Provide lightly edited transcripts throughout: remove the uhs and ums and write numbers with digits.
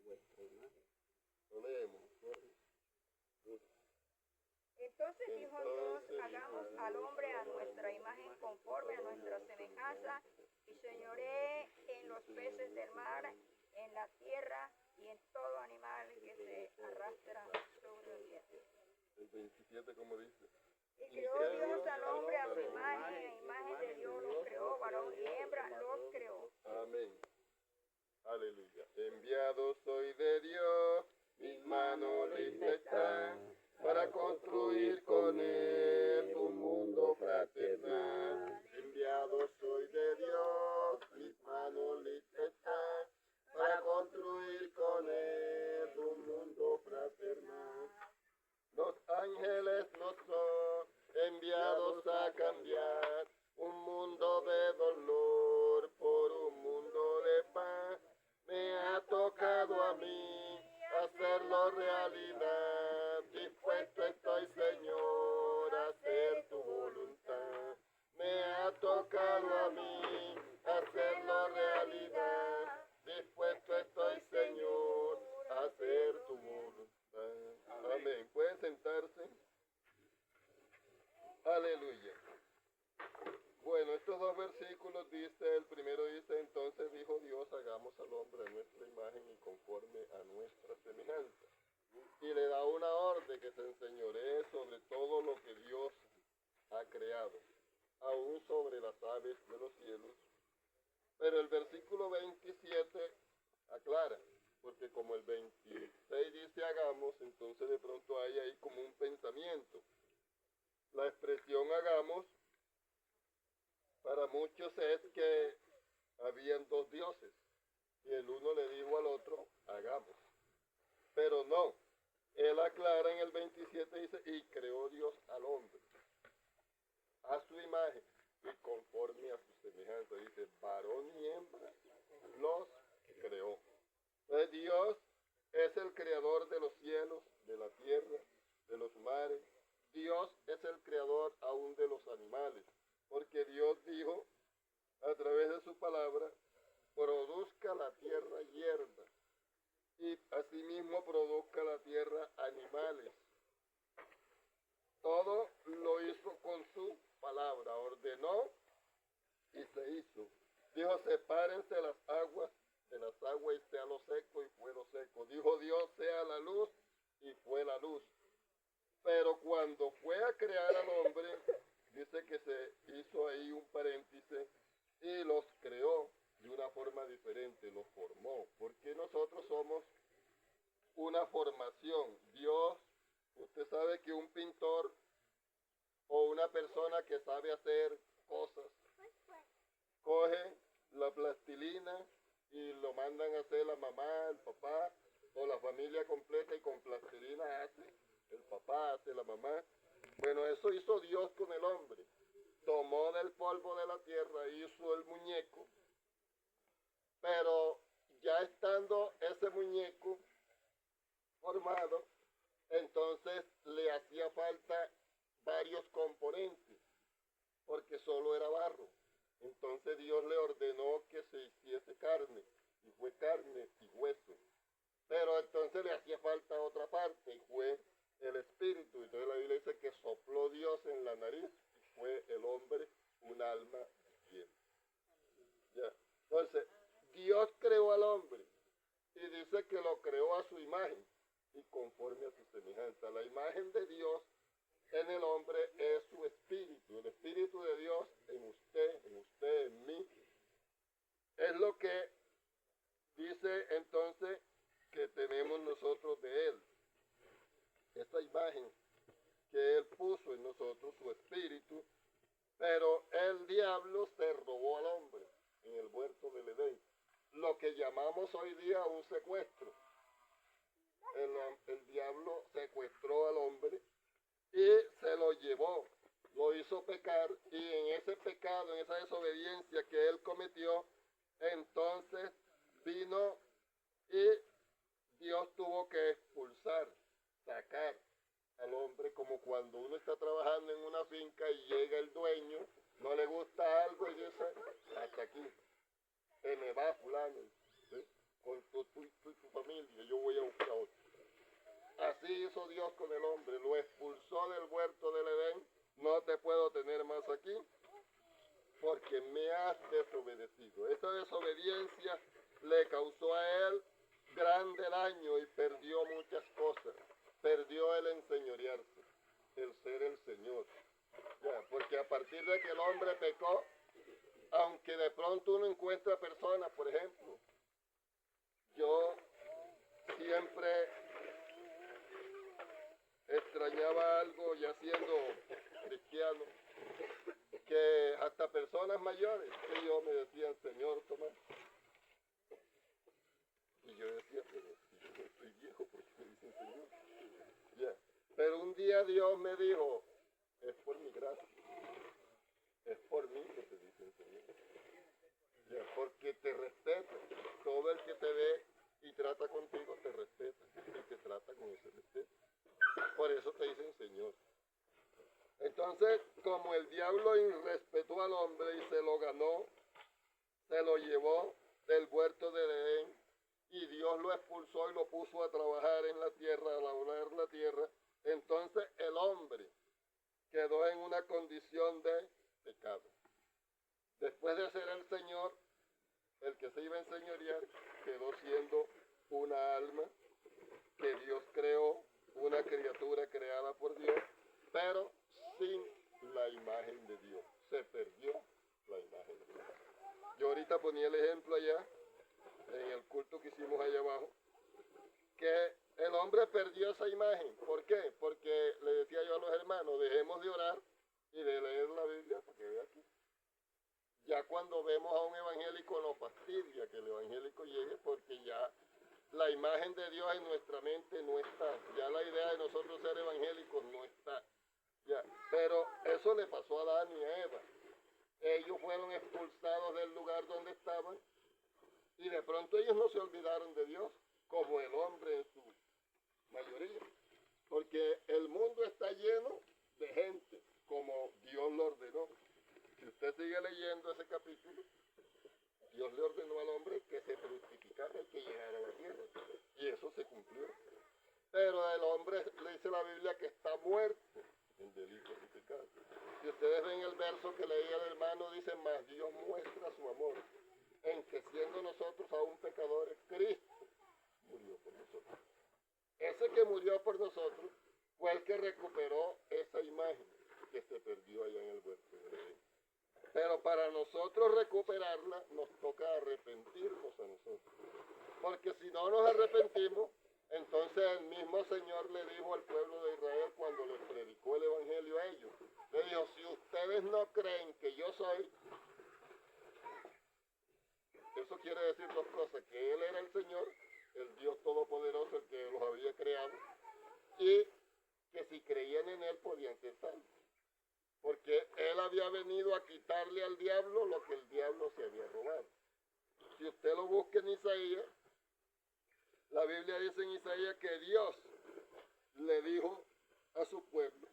vuestra imagen. Lo leemos. Entonces dijo Dios, hagamos al hombre a nuestra imagen conforme a nuestra semejanza, y señoree en los peces del mar, en la tierra y en todo animal que se arrastra sobre la tierra. El 27, como dice. Y creó Dios al hombre a su imagen, a imagen de Dios los creó, varón y hembra los creó. Amén. Aleluya. Enviado soy de Dios, mis manos listas están para construir con él un mundo fraternal. Enviado soy de Dios, mis manos listas están para construir con él un mundo fraternal. Los ángeles no son enviados a cambiar un mundo de dolor por un mundo de paz. Me ha tocado a mí hacerlo realidad. Dispuesto estoy, Señor, a hacer tu voluntad. Me ha tocado a mí hacerlo realidad. Dispuesto estoy, Señor, a hacer tu voluntad. Amén. ¿Pueden sentarse? Aleluya. Bueno, estos dos versículos dice, el primero dice, entonces dijo Dios, hagamos al hombre a nuestra imagen y conforme a nuestra semejanza. Y le da una orden que se enseñoree sobre todo lo que Dios ha creado, aún sobre las aves de los cielos. Pero el versículo 27 aclara, porque como el 26 dice hagamos, entonces de pronto hay ahí como un pensamiento. La expresión hagamos para muchos es que habían dos dioses y el uno le dijo al otro hagamos. Pero no, él aclara en el 27, dice, y creó Dios al hombre a su imagen y conforme a su semejanza. Dice, varón y hembra los creó. Entonces Dios es el creador de los cielos, de la tierra, de los mares. Dios es el creador aún de los animales. Porque Dios dijo, a través de su palabra, produzca la tierra hierba y asimismo produzca la tierra animales. Todo lo hizo con su palabra, ordenó y se hizo. Dijo, sepárense las aguas de las aguas y sea lo seco y fue lo seco. Dijo Dios, sea la luz y fue la luz. Pero cuando fue a crear al hombre, dice que se hizo ahí un paréntesis y los creó de una forma diferente, los formó. Porque nosotros somos una formación. Dios, usted sabe que un pintor o una persona que sabe hacer cosas, coge la plastilina y lo mandan a hacer la mamá, el papá o la familia completa y con plastilina hace, el papá hace, la mamá. Bueno, eso hizo Dios con el hombre. Tomó del polvo de la tierra, hizo el muñeco, pero ya estando ese muñeco formado, entonces le hacía falta varios componentes, porque solo era barro. Entonces Dios le ordenó que se hiciese carne, y fue carne y hueso. Pero entonces le hacía falta otra parte, y fue el espíritu. Entonces la Biblia dice que sopló Dios en la nariz, y fue el hombre un alma viviente. Ya. Entonces, Dios creó al hombre, y dice que lo creó a su imagen, y conforme a su semejanza. La imagen de Dios en el hombre es su espíritu, el espíritu de Dios en usted, en mí. Es lo que dice entonces que tenemos nosotros de Él. Esta imagen que Él puso en nosotros, su espíritu, pero el diablo se robó al hombre en el huerto del Edén. Lo que llamamos hoy día un secuestro. El diablo secuestró al hombre y se lo llevó, lo hizo pecar, y en ese pecado, en esa desobediencia que él cometió, entonces vino y Dios tuvo que expulsar, sacar al hombre, como cuando uno está trabajando en una finca y llega el dueño, no le gusta algo y dice, hasta aquí, se me va fulano, ¿sí? con tu familia, yo voy a buscar otro. Así hizo Dios con el hombre, lo expulsó del huerto del Edén, no te puedo tener más aquí, porque me has desobedecido. Esa desobediencia le causó a él grande daño y perdió muchas cosas. Perdió el enseñorearse, el ser el Señor. Ya, porque a partir de que el hombre pecó, aunque de pronto uno encuentra personas, por ejemplo, yo siempre extrañaba algo ya siendo cristiano, que hasta personas mayores que yo me decían, Señor, toma. Y yo decía, pero si yo no estoy viejo, ¿por qué me dicen Señor? Ya. Pero un día Dios me dijo, es por mi gracia, es por mí que te dicen Señor. Ya. Porque te respeta. Todo el que te ve y trata contigo te respeta y te trata con ese respeto. Por eso te dicen Señor. Entonces, como el diablo irrespetó al hombre y se lo ganó, se lo llevó del huerto de Edén y Dios lo expulsó y lo puso a trabajar en la tierra, a labrar la tierra, entonces el hombre quedó en una condición de pecado. Después de ser el Señor, el que se iba a enseñorear, quedó siendo una alma que Dios creó, una criatura creada por Dios, pero sin la imagen de Dios. Se perdió la imagen de Dios. Yo ahorita ponía el ejemplo allá, en el culto que hicimos allá abajo, que el hombre perdió esa imagen. ¿Por qué? Porque le decía yo a los hermanos, dejemos de orar y de leer la Biblia, porque ve aquí. Ya cuando vemos a un evangélico nos fastidia que el evangélico llegue, porque ya la imagen de Dios en nuestra mente no está. Ya la idea de nosotros ser evangélicos no está. Ya. Pero eso le pasó a Adán y a Eva. Ellos fueron expulsados del lugar donde estaban y de pronto ellos no se olvidaron de Dios, como el hombre en su mayoría. Porque el mundo está lleno de gente, como Dios lo ordenó. Si usted sigue leyendo ese capítulo, Dios le ordenó al hombre que se fructificara y que llegara a la tierra. Y eso se cumplió. Pero el hombre, le dice la Biblia, que está muerto en delitos y pecados. Si ustedes ven el verso que leía el hermano, dice, mas Dios muestra su amor en que siendo nosotros aún pecadores, Cristo murió por nosotros. Ese que murió por nosotros fue el que recuperó esa imagen que se perdió allá en el huerto de Edén. Pero para nosotros recuperarla nos toca arrepentirnos a nosotros. Porque si no nos arrepentimos, entonces el mismo Señor le dijo al pueblo de Israel cuando les predicó el evangelio a ellos. Le dijo, si ustedes no creen que yo soy, eso quiere decir dos cosas, que Él era el Señor, el Dios Todopoderoso, el que los había creado, y que si creían en Él podían ser salvos. Porque Él había venido a quitarle al diablo lo que el diablo se había robado. Si usted lo busca en Isaías, la Biblia dice en Isaías que Dios le dijo a su pueblo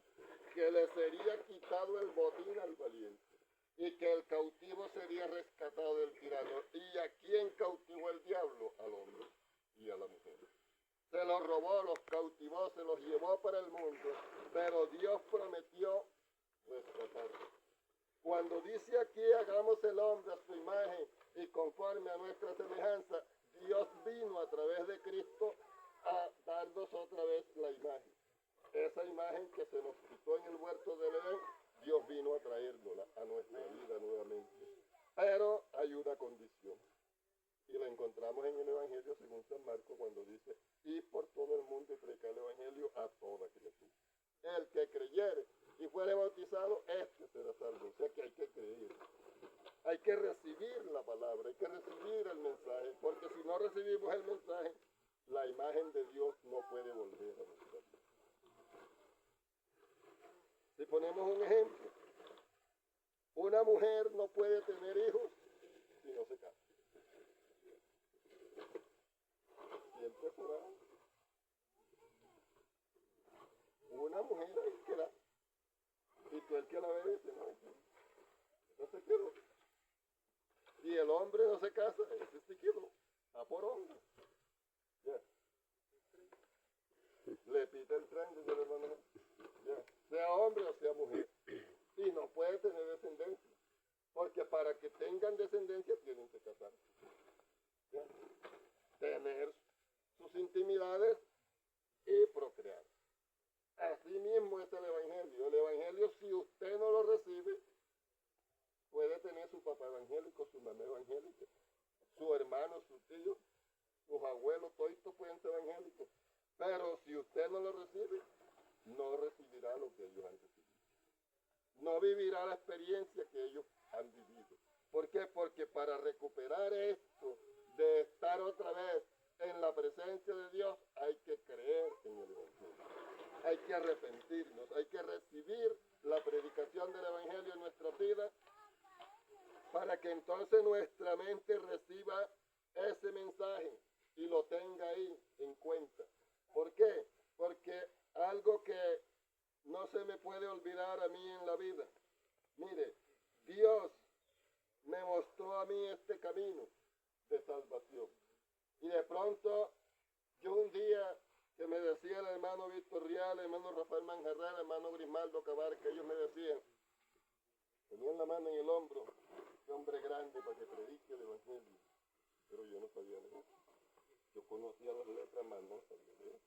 que le sería quitado el botín al valiente y que el cautivo sería rescatado del tirano. ¿Y a quién cautivó el diablo? Al hombre y a la mujer. Se los robó, los cautivó, se los llevó para el mundo, pero Dios prometió rescatarlos. Cuando dice aquí, hagamos el hombre a su imagen y conforme a nuestra semejanza, Dios vino a través de Cristo a darnos otra vez la imagen. Esa imagen que se nos quitó en el huerto del Edén, Dios vino a traérnosla a nuestra vida nuevamente. Pero hay una condición. Y la encontramos en el Evangelio según San Marcos cuando dice, y por todo el mundo y predicar el Evangelio a toda criatura. El que creyere y fuere bautizado, este será salvo. O sea que hay que creer. Hay que recibir la palabra, hay que recibir el mensaje, porque si no recibimos el mensaje, la imagen de Dios no puede volver a nuestra vida. Si ponemos un ejemplo, una mujer no puede tener hijos si no se casa. Siempre será una mujer ahí que da. Y tú el que la ve dice, no se quedó. Si el hombre no se casa, ese se quedó. A por hombre. intimidades y procrear. Así mismo es el Evangelio. El Evangelio, si usted no lo recibe, puede tener su papá evangélico, su mamá evangélica, su hermano, su tío, sus abuelos, todos estos pueden ser evangélicos. Pero si usted no lo recibe, no recibirá lo que ellos han recibido. No vivirá la experiencia que ellos han vivido. ¿Por qué? Porque para recuperar esto de estar otra vez en la presencia de Dios, hay que creer en el Evangelio. Hay que arrepentirnos, hay que recibir la predicación del Evangelio en nuestras vidas para que entonces nuestra mente reciba ese mensaje y lo tenga ahí en cuenta. ¿Por qué? Porque algo que no se me puede olvidar a mí en la vida. Mire, Dios me mostró a mí este camino de salvación. Y de pronto, yo un día que me decía el hermano Víctor Rial, el hermano Rafael Manjarral, el hermano Grimaldo Cabar, que ellos me decían, tenían la mano en el hombro, este hombre grande para que predique el Evangelio. Pero yo no sabía leer. Yo conocía las letras, mas no sabía leer.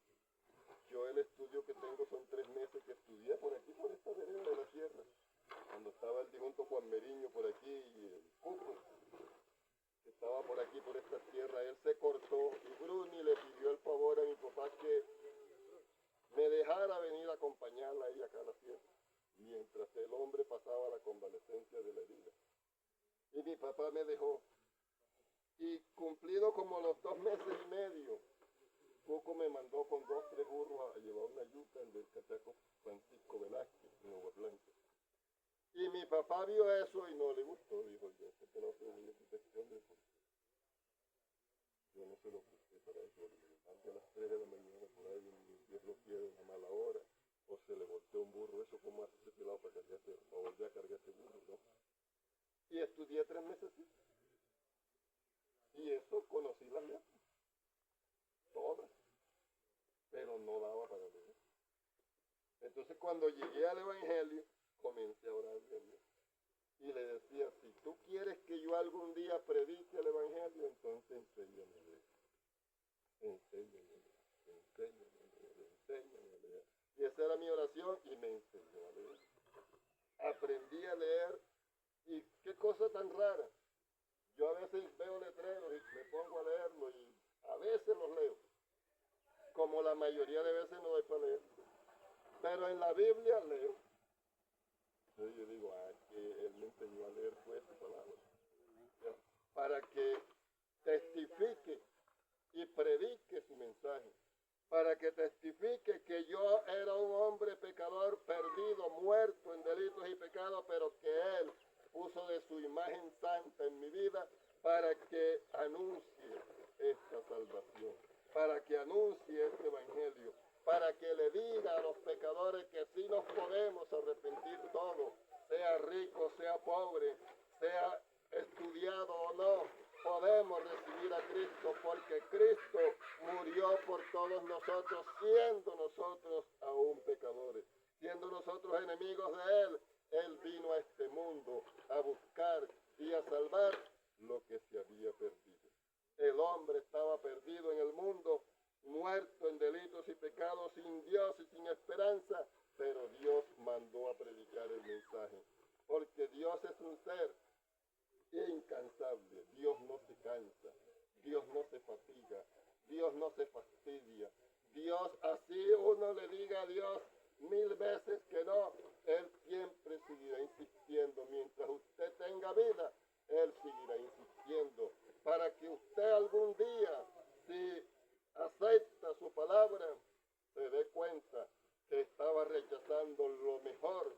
Yo el estudio que tengo son 3 meses que estudié por aquí, por esta vereda de la sierra. Cuando estaba el difunto Juan Meriño por aquí y el Cuco, que estaba por aquí, por esta tierra, él se cortó y Bruni le pidió el favor a mi papá que me dejara venir a acompañarla ahí acá a la sierra, mientras el hombre pasaba la convalecencia de la herida. Y mi papá me dejó. Y cumplido como los 2 meses y medio, Cuco me mandó con 2, 3 burros a llevar una yuca del cachaco Francisco Velázquez, en Nuevo Blanco. Y mi papá vio eso y no le gustó, dijo yo, este pelado se voy a protección de eso. Yo no se lo presté para eso, antes a las 3 de la mañana por ahí, Dios lo quiere, una mala hora, o se le volteó un burro, eso como hace ese pelado para volver a cargar ese burro, ¿no? Y estudié 3 meses así. Y eso conocí las letras, todas, pero no daba para leer. Entonces cuando llegué al Evangelio, comencé a orarle a Dios. Y le decía, si tú quieres que yo algún día predique el Evangelio, entonces enséñame a leer. Enséñame a leer, enséñame a leer, enséñame a leer. Y esa era mi oración y me enseñó a leer. Aprendí a leer y qué cosa tan rara. Yo a veces veo letreros y me pongo a leerlo y a veces los leo. Como la mayoría de veces no doy para leer. Pero en la Biblia leo. Entonces yo digo, que él me enseñó a leer pues su palabra. ¿Ya? Para que testifique y predique su mensaje. Para que testifique que yo era un hombre pecador, perdido, muerto en delitos y pecados, pero que él puso de su imagen santa en mi vida para que anuncie esta salvación, para que anuncie este evangelio, para que le diga a los pecadores que sí nos podemos arrepentir todos, sea rico, sea pobre, sea estudiado o no, podemos recibir a Cristo porque Cristo murió por todos nosotros, siendo nosotros aún pecadores, siendo nosotros enemigos de Él. Él vino a este mundo a buscar y a salvar lo que se había perdido. El hombre estaba perdido en el mundo, muerto en delitos y pecados, sin Dios y sin esperanza, pero Dios mandó a predicar el mensaje, porque Dios es un ser incansable. Dios no se cansa, Dios no se fatiga, Dios no se fastidia. Dios, así uno le diga a Dios 1000 veces que no, Él siempre seguirá insistiendo. Mientras usted tenga vida, Él seguirá insistiendo para que usted algún día, si acepta su palabra, se dé cuenta que estaba rechazando lo mejor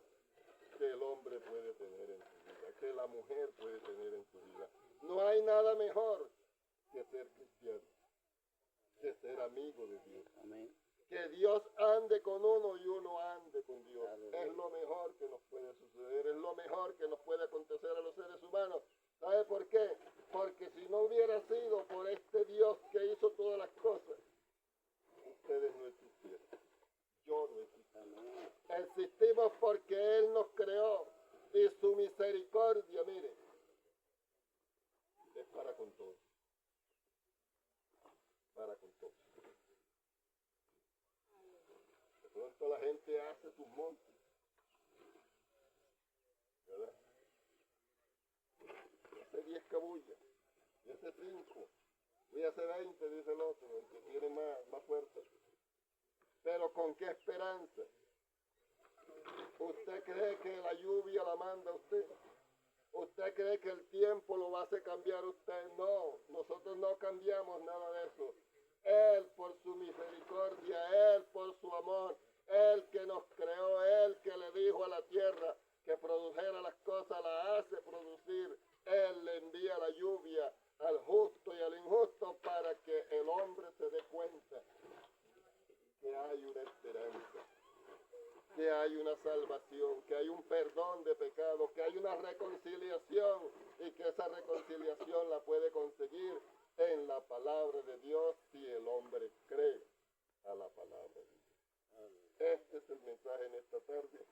que el hombre puede tener en su vida, que la mujer puede tener en su vida. No hay nada mejor que ser cristiano, que ser amigo de Dios. Amén. Que Dios ande con uno y uno ande con Dios. Es lo mejor que nos puede suceder, es lo mejor que nos puede acontecer a los seres humanos. ¿Sabe por qué? Porque si no hubiera sido por este Dios que hizo todas las cosas, ustedes no existieran. Yo no existiera. Existimos porque Él nos creó y su misericordia, mire, es para con todos. Para con todos. tus montes. ¿Verdad? Ese 10 cabulla, y ese 5, y ese 20, dice el otro, el que tiene más fuerza. Pero ¿con qué esperanza? ¿Usted cree que la lluvia la manda usted? ¿Usted cree que el tiempo lo va a hacer cambiar usted? No, nosotros no cambiamos nada de eso. Él por su misericordia, Él por su amor, Él que nos creó, Él que le dijo a la tierra que produjera las cosas, la hace producir. Él le envía la lluvia al justo y al injusto para que el hombre se dé cuenta que hay una esperanza, que hay una salvación, que hay un perdón de pecado, que hay una reconciliación y que esa reconciliación la puede conseguir en la palabra de Dios si el hombre cree a la palabra de Dios. Este es el mensaje en esta tarde.